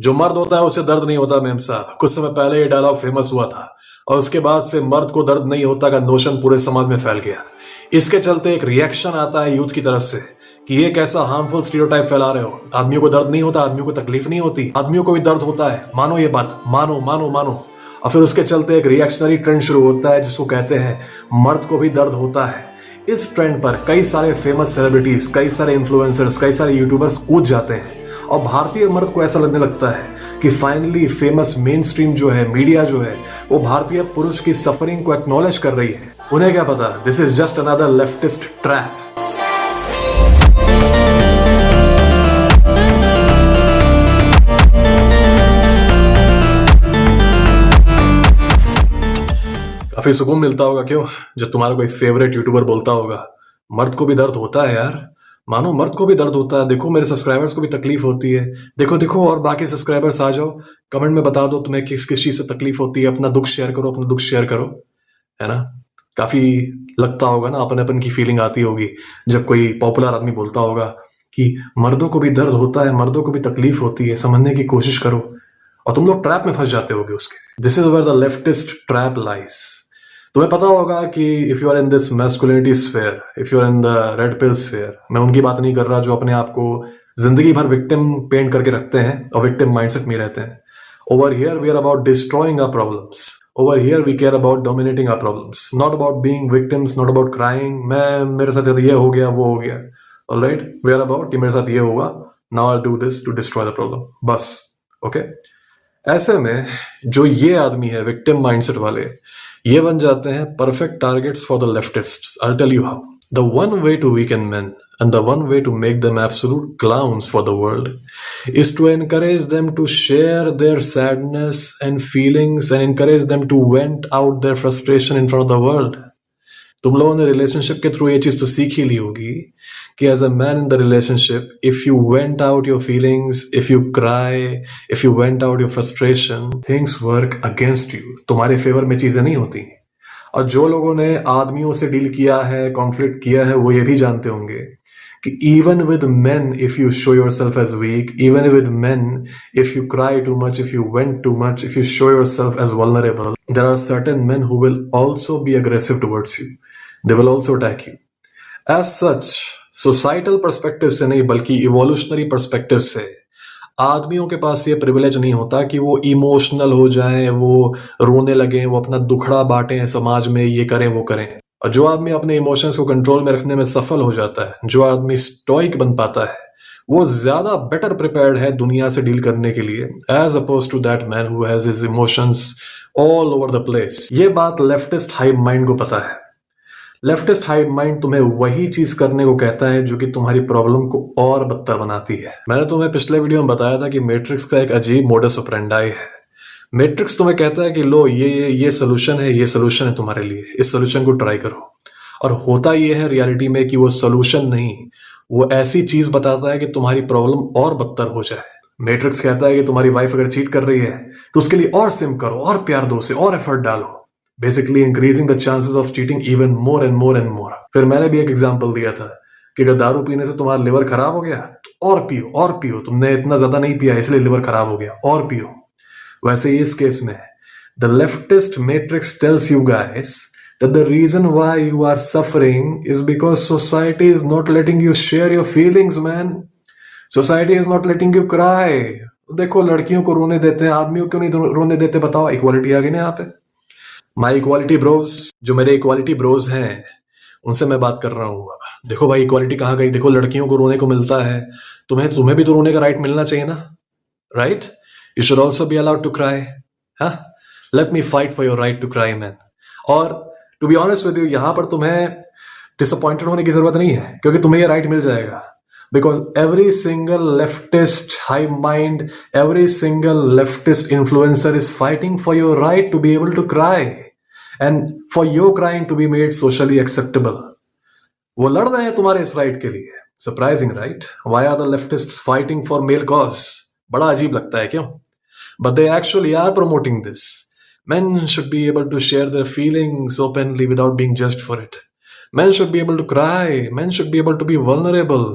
जो मर्द होता है उसे दर्द नहीं होता मेम साहब। कुछ समय पहले ये डायलॉग फेमस हुआ था और उसके बाद से मर्द को दर्द नहीं होता का नोशन पूरे समाज में फैल गया। इसके चलते एक रिएक्शन आता है यूथ की तरफ से कि ये कैसा हार्मफुल स्टीरियोटाइप फैला रहे हो। आदमियों को दर्द नहीं होता, आदमियों को तकलीफ नहीं होती, आदमियों को भी दर्द होता है। मानो ये बात, मानो मानो मानो। और फिर उसके चलते एक रिएक्शनरी ट्रेंड शुरू होता है जिसको कहते हैं मर्द को भी दर्द होता है। इस ट्रेंड पर कई सारे फेमस सेलिब्रिटीज, कई सारे इन्फ्लुएंसर्स, कई सारे यूट्यूबर्स कूद जाते हैं और भारतीय मर्द को ऐसा लगने लगता है कि फाइनली फेमस मेन स्ट्रीम जो है, मीडिया जो है, वो भारतीय पुरुष की सफरिंग को एक्नॉलेज कर रही है। उन्हें क्या पता, this is just another leftist trap. काफी सुकून मिलता होगा क्यों, जब तुम्हारा कोई फेवरेट यूट्यूबर बोलता होगा मर्द को भी दर्द होता है यार। मानो मर्द को भी दर्द होता है, देखो मेरे सब्सक्राइबर्स को भी तकलीफ होती है, देखो देखो। और बाकी सब्सक्राइबर्स आ जाओ, कमेंट में बता दो तुम्हें किस किस चीज से तकलीफ होती है। अपना दुख शेयर करो, अपना दुख शेयर करो, है ना। काफी लगता होगा ना, अपन की फीलिंग आती होगी जब कोई पॉपुलर आदमी बोलता होगा कि मर्दों को भी दर्द होता है, मर्दों को भी तकलीफ होती है, समझने की कोशिश करो। और तुम लोग ट्रैप में फंस जाते होगे उसके। This is where the leftist trap lies. तुम्हें पता होगा कि if you are in this masculinity sphere, if you are in the red pill sphere, मैं उनकी बात नहीं कर रहा जो अपने आप को जिंदगी भर विक्टिम पेंट करके रखते हैं और विक्टिम माइंडसेट में रहते हैं। Over here we are about destroying our problems. Over here we care about dominating our problems, not about being victims, not about crying मैं मेरे साथ ये हो गया, वो हो गया। ऑलराइट, वी आर अबाउट कि मेरे साथ ये होगा, now I do this to destroy the problem, बस। ओके ऐसे में जो ये आदमी है विक्टिम माइंडसेट वाले, ये बन जाते हैं perfect targets for the leftists. I'll tell you how. The one way to weaken men and the one way to make them absolute clowns for the world is to encourage them to share their sadness and feelings and encourage them to vent out their frustration in front of the world. तुम लोगों ने relationship के through ये चीज तो सीख ही ली होगी कि as a man in the relationship, if you vent out your feelings, if you cry, if you vent out your frustration, things work against you. तुम्हारे फेवर में चीजें नहीं होती। और जो लोगों ने आदमियों से डील किया है, कॉन्फ्लिक्ट किया है, वो ये भी जानते होंगे कि even with men if you show yourself as weak, even with men if you cry too much, if you vent too much, if you show yourself as vulnerable, there are certain men who will also be aggressive towards you. They will also attack you. As such, societal perspective से नहीं बल्कि evolutionary perspective से आदमियों के पास ये privilege नहीं होता कि वो emotional हो जाएं, वो रोने लगें, वो अपना दुखड़ा बांटें समाज में, ये करें वो करें। और जो आदमी अपने इमोशंस को कंट्रोल में रखने में सफल हो जाता है, जो आदमी स्टोइक बन पाता है, वो ज्यादा बेटर प्रिपेयर्ड है दुनिया से डील करने के लिए as oppose to that man who has his emotions all over the place. ये बात लेफ्टिस्ट हाइव माइंड को पता है। लेफ्टिस्ट हाइव माइंड तुम्हें वही चीज करने को कहता है जो कि तुम्हारी प्रॉब्लम को और बदतर बनाती है। मैंने तुम्हें पिछले वीडियो में बताया था कि मैट्रिक्स का एक अजीब मोडस ऑपरेंडाई है। मैट्रिक्स तुम्हें कहता है कि लो ये सोल्यूशन है, ये सोल्यूशन है तुम्हारे लिए, इस सोल्यूशन को ट्राई करो। और होता ये है रियलिटी में कि वो सोल्यूशन नहीं, वो ऐसी चीज बताता है कि तुम्हारी प्रॉब्लम और बदतर हो जाए। मैट्रिक्स कहता है कि तुम्हारी वाइफ अगर चीट कर रही है तो उसके लिए और सिम करो, और प्यार दो, से और एफर्ट डालो, basically increasing the chances of cheating even more and more and more. फिर मैंने भी एक एग्जांपल दिया था कि अगर दारू पीने से तुम्हारा लिवर खराब हो गया तो और पियो, और पियो, तुमने इतना ज्यादा नहीं पिया इसलिए लिवर खराब हो गया, और पियो। वैसे ही इस केस में the leftist matrix tells you guys that the reason why you are suffering is because society is not letting you share your feelings, man. Society is not letting you cry. देखो लड़कियों को रोने देते हैं, आदमियों क्यों नहीं रोने देते बताओ? इक्वालिटी आगे नहीं आते। माई इक्वालिटी ब्रोज, जो मेरे इक्वालिटी ब्रोज हैं उनसे मैं बात कर रहा हूँ। देखो भाई इक्वालिटी कहाँ गई? देखो लड़कियों को रोने को मिलता है, तुम्हें भी तो रोने का राइट मिलना चाहिए ना, right? You should also be allowed to cry. हाँ, let me fight for your right to cry man. और to be honest with you, यहां पर तुम्हें डिसअपॉइंटेड होने की जरूरत नहीं है, क्योंकि तुम्हें ये राइट मिल जाएगा। Because every single leftist hive mind, every single leftist influencer is fighting for your right to be able to cry and for your crying to be made socially acceptable. वो लड़ रहे हैं तुम्हारे इस राइट के लिए। Surprising right? Why are the leftists fighting for male cause? बड़ा अजीब लगता है क्यों? But they actually are promoting this. Men should be able to share their feelings openly without being judged for it. Men should be able to cry. Men should be able to be vulnerable.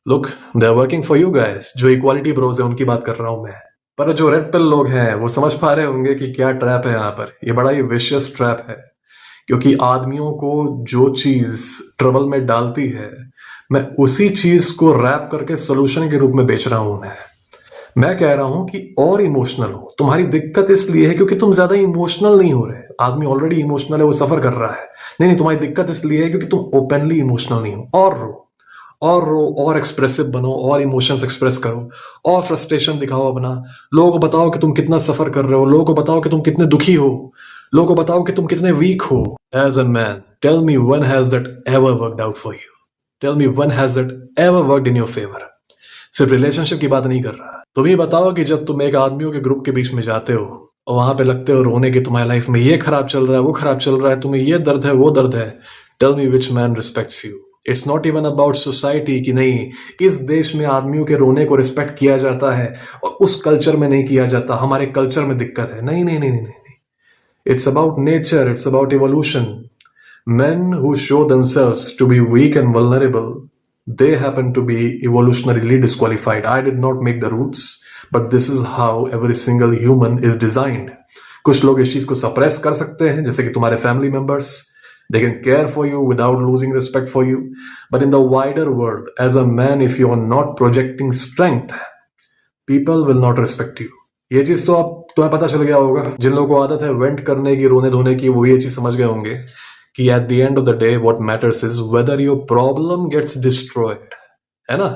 Look, they are working for you guys. जो equality bros है उनकी बात कर रहा हूं मैं। पर जो रेड पिल लोग हैं वो समझ पा रहे होंगे कि क्या ट्रैप है यहाँ पर। ये बड़ा ही विशियस ट्रैप है, क्योंकि आदमियों को जो चीज ट्रबल में डालती है, मैं उसी चीज को रैप करके सोल्यूशन के रूप में बेच रहा हूं मैं कह रहा हूं कि और इमोशनल हो। तुम्हारी दिक्कत इसलिए है क्योंकि तुम ज्यादा इमोशनल नहीं हो रहे। आदमी ऑलरेडी इमोशनल है, वो सफर कर रहा है। नहीं, तुम्हारी दिक्कत इसलिए है क्योंकि तुम ओपनली इमोशनल नहीं हो। और रो और एक्सप्रेसिव बनो, और इमोशंस एक्सप्रेस करो, और फ्रस्ट्रेशन दिखाओ अपना। लोगों को बताओ कि तुम कितना सफर कर रहे हो, लोगों को बताओ कि तुम कितने दुखी हो, लोगों को बताओ कि तुम कितने वीक हो। As a man, tell me when has that ever worked out for you? Tell me when has that ever worked in your favour? सिर्फ रिलेशनशिप की बात नहीं कर रहा। तुम ही बताओ कि जब तुम एक आदमियों के ग्रुप के बीच में जाते हो और वहां पे लगते हो रोने की, तुम्हारी लाइफ में ये खराब चल रहा है, वो खराब चल रहा है, तुम्हें ये दर्द है, वो दर्द है, tell me which man respects you? It's not even about society कि नहीं इस देश में आदमियों के रोने को रिस्पेक्ट किया जाता है और उस कल्चर में नहीं किया जाता, हमारे कल्चर में दिक्कत है। नहीं नहीं नहीं नहीं नहीं, it's about nature, it's about evolution. Men who show themselves to be weak and vulnerable, they happen to be evolutionarily disqualified. I did not make the rules, but this is how every single human is designed. कुछ लोग इस चीज को suppress कर सकते हैं, जैसे कि तुम्हारे family members. They can care for you without losing respect for you. But in the wider world, as a man, if you are not projecting strength, people will not respect you. ये चीज तो आप तुम्हें पता चल गया होगा। जिन लोगों को आदत है वेंट करने की, रोने धोने की, वो ये चीज समझ गए होंगे कि at the end of the day what matters is whether your problem gets destroyed. है ना?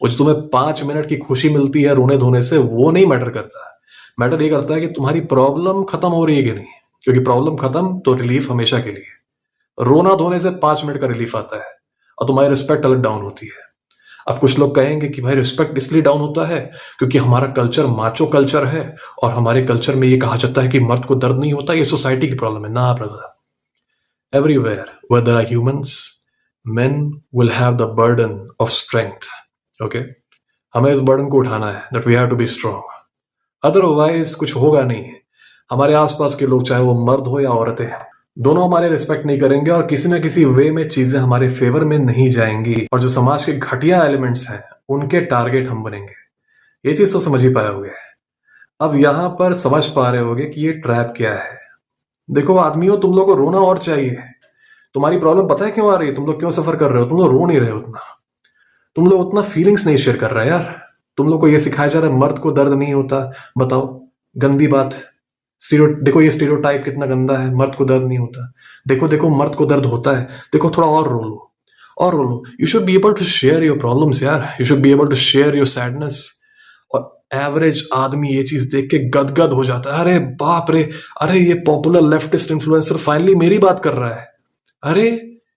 वो जो तुम्हें 5 मिनट की खुशी मिलती है रोने धोने से, वो नहीं मैटर करता। मैटर ये करता है कि तुम्हारी प्रॉब्लम खत्म हो रही है कि नहीं। क्योंकि प्रॉब्लम खत्म तो रिलीफ हमेशा के लिए। रोना धोने से 5 मिनट का रिलीफ आता है और तुम्हारी रिस्पेक्ट अलग डाउन होती है। अब कुछ लोग कहेंगे कि भाई रिस्पेक्ट इसलिए डाउन होता है क्योंकि हमारा कल्चर माचो कल्चर है और हमारे कल्चर में ये कहा जाता है कि मर्द को दर्द नहीं होता, ये सोसाइटी की प्रॉब्लम है। ना brother, everywhere where there are humans, men will have the burden of strength. Okay, हमें इस बर्डन को उठाना है, that we have to be strong. Otherwise कुछ होगा नहीं। हमारे आसपास के लोग, चाहे वो मर्द हो या औरतें, दोनों हमारे रिस्पेक्ट नहीं करेंगे और किसी ना किसी वे में चीजें हमारे फेवर में नहीं जाएंगी और जो समाज के घटिया एलिमेंट्स हैं उनके टारगेट हम बनेंगे। ये चीज तो समझ ही पाए होगे। अब यहां पर समझ पा रहे होगे कि ये ट्रैप क्या है। देखो आदमियों, तुम लोग को रोना और चाहिए। तुम्हारी प्रॉब्लम पता है क्यों आ रही है? तुम लोग क्यों सफर कर रहे हो? तुम लोग रो नहीं रहे हो उतना। तुम लोग उतना फीलिंग्स नहीं शेयर कर रहे यार। तुम लोग को ये सिखाया जा रहा है मर्द को दर्द नहीं होता। बताओ, गंदी बात। देखो ये स्टीरियोटाइप कितना गंदा है, मर्द को दर्द नहीं होता। देखो देखो मर्द को दर्द होता है, देखो थोड़ा और रो लो, और रो लो। You should be able to share your problems यार, you should be able to share your sadness. और एवरेज आदमी ये चीज देख के गदगद हो जाता है। अरे बाप रे, अरे ये पॉपुलर लेफ्टिस्ट इन्फ्लुएंसर फाइनली मेरी बात कर रहा है। अरे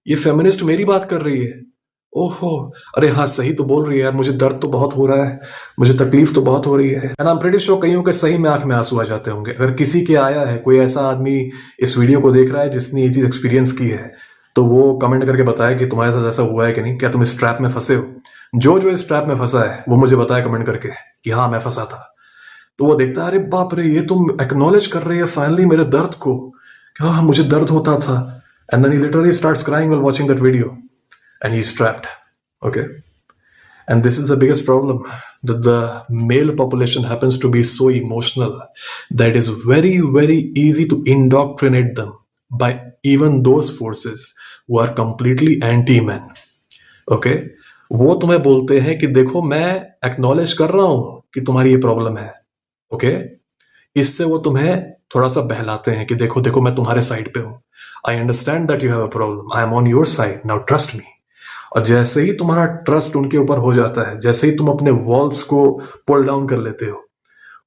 ये फेमिनिस्ट मेरी बात कर रही है। ओहो, अरे हाँ सही तो बोल रही है यार, मुझे दर्द तो बहुत हो रहा है, मुझे तकलीफ तो बहुत हो रही है। And I am pretty sure कईयों के सही में आंख में आंसू आ जाते होंगे। अगर किसी के आया है, कोई ऐसा आदमी इस वीडियो को देख रहा है जिसने ये चीज एक्सपीरियंस की है, तो वो कमेंट करके बताए कि तुम्हारे साथ ऐसा हुआ है कि नहीं। क्या तुम इस ट्रैप में फंसे हो? जो जो इस ट्रैप में फंसा है वो मुझे बताए कमेंट करके कि हाँ मैं फंसा था। तो वो देखता है, अरे बाप रे, ये तुम एक्नॉलेज कर रही है फाइनली मेरे दर्द को, क्या हाँ मुझे दर्द होता था। And then he literally starts crying while watching that video and he is trapped. Okay, and this is the biggest problem, that the male population happens to be so emotional that it is very very easy to indoctrinate them by even those forces who are completely anti-men. Okay, वो तुम्हें बोलते हैं कि देखो मैं acknowledge कर रहा हूं कि तुम्हारी ये प्रॉब्लम है। ओके, इससे वो तुम्हें थोड़ा सा बहलाते हैं कि देखो देखो मैं तुम्हारे साइड पे हूं, I understand that you have a problem, I am on your side, now trust me. और जैसे ही तुम्हारा ट्रस्ट उनके ऊपर हो जाता है, जैसे ही तुम अपने वॉल्स को पुल डाउन कर लेते हो,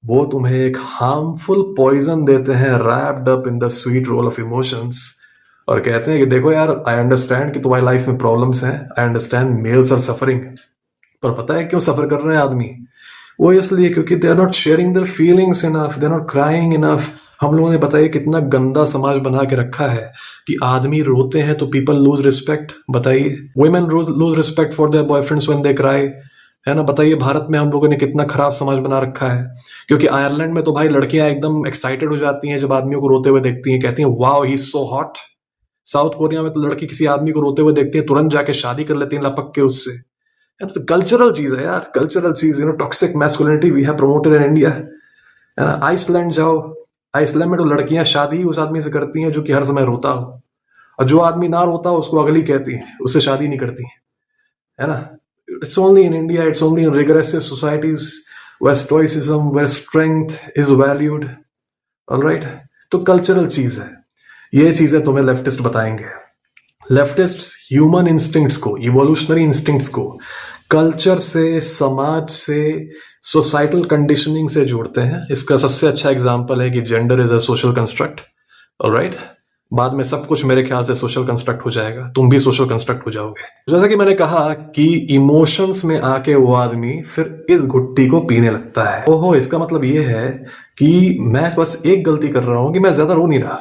वो तुम्हें एक हार्मफुल पॉइजन देते हैं wrapped up in the sweet roll of emotions, और कहते हैं कि देखो यार, आई अंडरस्टैंड कि तुम्हारी लाइफ में प्रॉब्लम्स हैं, I understand males are suffering. पर पता है क्यों सफर कर रहे हैं आदमी? वो इसलिए क्योंकि they are not sharing their feelings enough, they are not crying enough. हम लोगों ने बताइए कितना गंदा समाज बना के रखा है कि आदमी रोते हैं तो पीपल लूज रिस्पेक्ट। बताइए, women lose respect for their boyfriends when they cry. है ना? बताइए भारत में हम लोगों ने कितना खराब समाज बना रखा है। क्योंकि आयरलैंड में तो भाई लड़कियां एकदम एक्साइटेड हो जाती हैं जब आदमियों को रोते हुए देखती हैं, कहती हैं wow he is so hot. South Korea में तो लड़की किसी आदमी को रोते हुए देखती है, तुरंत जाके शादी कर लेती है लपक के उससे। तो कल्चरल चीज है यार, कल्चरल चीज, toxic masculinity we have promoted in India. Iceland जाओ, आइसलैंड में तो लड़कियां शादी उस आदमी से करती हैं जो कि हर समय रोता हो, और जो आदमी ना रोता हो उसको अगली कहती है, उससे शादी नहीं करती, है ना। It's only in India, it's only in regressive societies where stoicism, where strength is valued. Alright, तो कल्चरल चीज है, ये चीजें तुम्हें लेफ्टिस्ट बताएंगे। लेफ्टिस्ट ह्यूमन इंस्टिंक्ट्स को, इवोल्यूशनरी इंस्टिंक्ट्स को कल्चर से, समाज से, सोसाइटल कंडीशनिंग से जोड़ते हैं। इसका सबसे अच्छा एग्जांपल है कि gender is a social construct. Alright, बाद में सब कुछ मेरे ख्याल से सोशल कंस्ट्रक्ट हो जाएगा, तुम भी सोशल कंस्ट्रक्ट हो जाओगे। जैसा कि मैंने कहा कि इमोशंस में आके वो आदमी फिर इस घुट्टी को पीने लगता है। ओहो, इसका मतलब ये है कि मैं बस एक गलती कर रहा हूं कि मैं ज्यादा रो नहीं रहा,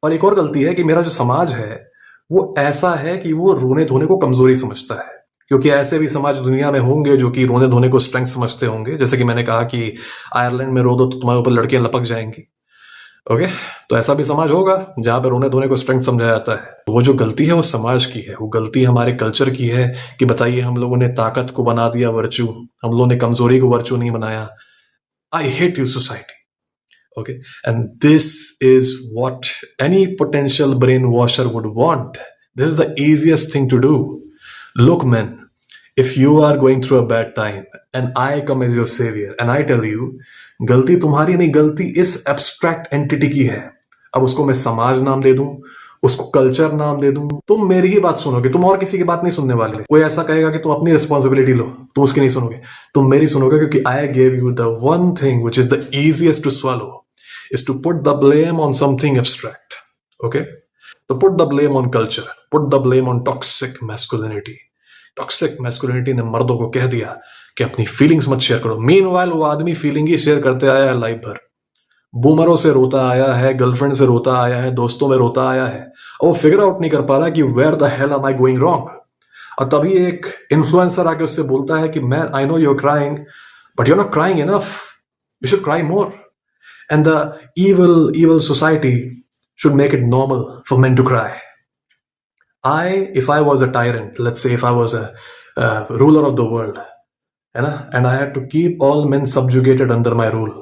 और एक और गलती है कि मेरा जो समाज है वो ऐसा है कि वो रोने धोने को कमजोरी समझता है। क्योंकि ऐसे भी समाज दुनिया में होंगे जो कि रोने धोने को स्ट्रेंथ समझते होंगे। जैसे कि मैंने कहा कि आयरलैंड में रो दो तो तुम्हारे ऊपर लड़कियां लपक जाएंगी। ओके, तो ऐसा भी समाज होगा जहां पे रोने धोने को स्ट्रेंथ समझा जाता है। वो जो गलती है वो समाज की है, वो गलती हमारे कल्चर की है कि बताइए हम लोगों ने ताकत को बना दिया वर्चू, हम लोगों ने कमजोरी को वर्चू नहीं बनाया। I hate you society. Okay, and this is what any potential brainwasher would want. This is the easiest thing to do. Look, man, if you are going through a bad time and I come as your savior and I tell you, गलती तुम्हारी नहीं, गलती इस abstract entity की है। अब उसको मैं समाज नाम दे दूं, उसको कल्चर नाम दे दूं, तुम मेरी ही बात सुनोगे, तुम और किसी की बात नहीं सुनने वाले। कोई ऐसा कहेगा कि तुम अपनी रिस्पॉन्सिबिलिटी लो, तुम उसकी नहीं सुनोगे, तुम मेरी सुनोगे, क्योंकि I gave you the one thing which is the easiest to swallow, is to put the blame on something abstract. Okay, so put the blame on culture, put the blame on toxic masculinity. Toxic masculinity ने मर्दों को कह दिया कि अपनी feelings मत share करो। Meanwhile वो आदमी फीलिंग ही शेयर करते आया है लाइफ भर, बूमरों से रोता आया है, गर्लफ्रेंड से रोता आया है, दोस्तों में रोता आया है, और वो फिगर आउट नहीं कर पा रहा कि where the hell am I going wrong. और तभी एक इन्फ्लुएंसर आके उससे बोलता है कि man, I know you are crying, but you are not crying enough, you should cry more. And the evil society should make it normal for men to cry. If I was a tyrant, let's say if I was a ruler of the world, and I had to keep all men subjugated under my rule,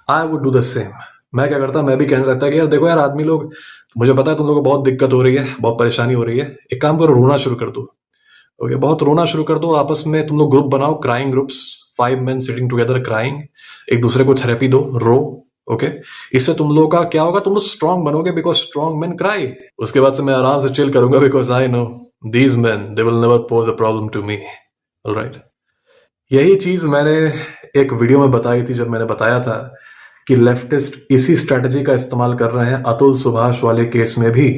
I would do the same. मैं क्या करता, मैं भी कहने लगता कि यार देखो यार आदमी लोग, मुझे पता है तुम लोगों को बहुत दिक्कत हो रही है, बहुत परेशानी हो रही है, एक काम करो, रोना शुरू कर दो। ओके, बहुत रोना शुरू कर दो, आपस में तुम लोग ग्रुप बनाओ, crying groups, 5 men sitting together crying, एक दूसरे को थेरेपी दो, रो। ओके, इससे तुम लोगों का क्या होगा, तुम लोग स्ट्रांग बनोगे, बिकॉज स्ट्रांग मैन क्राई। उसके बाद से मैं आराम से चिल करूंगा, because I know these men they will never pose a problem to me. Alright, यही चीज मैंने एक वीडियो में बताई थी, जब मैंने बताया था कि लेफ्टिस्ट इसी स्ट्रेटजी का इस्तेमाल कर रहे हैं अतुल सुभाष वाले केस में भी।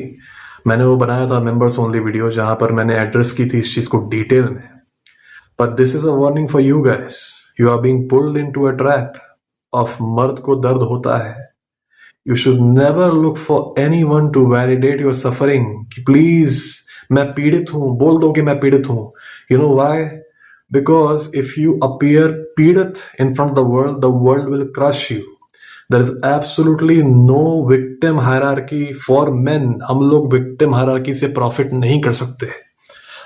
मैंने वो बनाया था मेंबर्स ओनली वीडियो, जहां पर मैंने एड्रेस की थी इस चीज को डिटेल में। But this is a warning for you guys, you are being pulled into a trap of मर्द को दर्द होता है। You should never look for anyone to validate your suffering, कि प्लीज मैं पीड़ित हूं, बोल दो कि मैं पीड़ित हूं। You know why? Because if you appear पीड़ित in front the world will crush you. There is absolutely no victim hierarchy for men. हम लोग विक्टिम हायरार्की से प्रॉफिट नहीं कर सकते।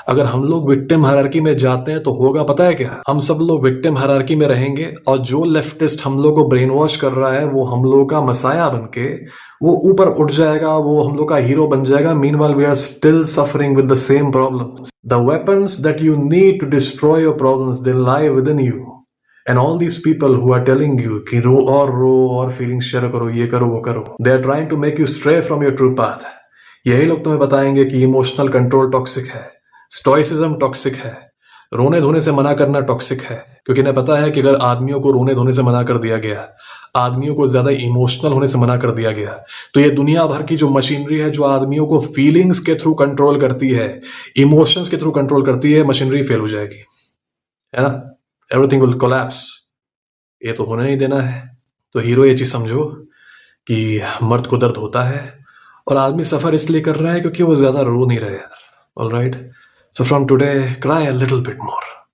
अगर हम लोग विक्टिम हायरार्की में जाते हैं तो होगा पता है क्या, हम सब लोग विक्टिम हायरार्की में रहेंगे, और जो लेफ्टिस्ट हम लोग को ब्रेन वॉश कर रहा है वो हम लोग का मसाया बनके वो ऊपर उठ जाएगा, वो हम लोग का हीरो बन जाएगा। Meanwhile we are still suffering with the same problems. The weapons that you need to destroy your problems, they lie within you. And all these people who are telling you कि रो और feelings share करो, ये करो वो करो, they are trying to make you stray from your true path. यही लोग तुम्हें बताएंगे कि इमोशनल कंट्रोल टॉक्सिक है, स्टोइसिज्म टॉक्सिक है, रोने धोने से मना करना टॉक्सिक है। क्योंकि इन्हें पता है कि अगर आदमियों को रोने धोने से मना कर दिया गया, आदमियों को ज्यादा इमोशनल होने से मना कर दिया गया, तो ये दुनिया भर की जो मशीनरी है जो आदमियों को फीलिंग्स के थ्रू कंट्रोल करती है, इमोशंस के थ्रू कंट्रोल करती है, मशीनरी फेल हो जाएगी, है ना। Everything will collapse. ये तो होने नहीं देना है। तो हीरो ये चीज समझो कि मर्द को दर्द होता है, और आदमी सफर इसलिए कर रहा है क्योंकि वो ज्यादा रो नहीं रहा है यार। Alright, so from today, cry a little bit more.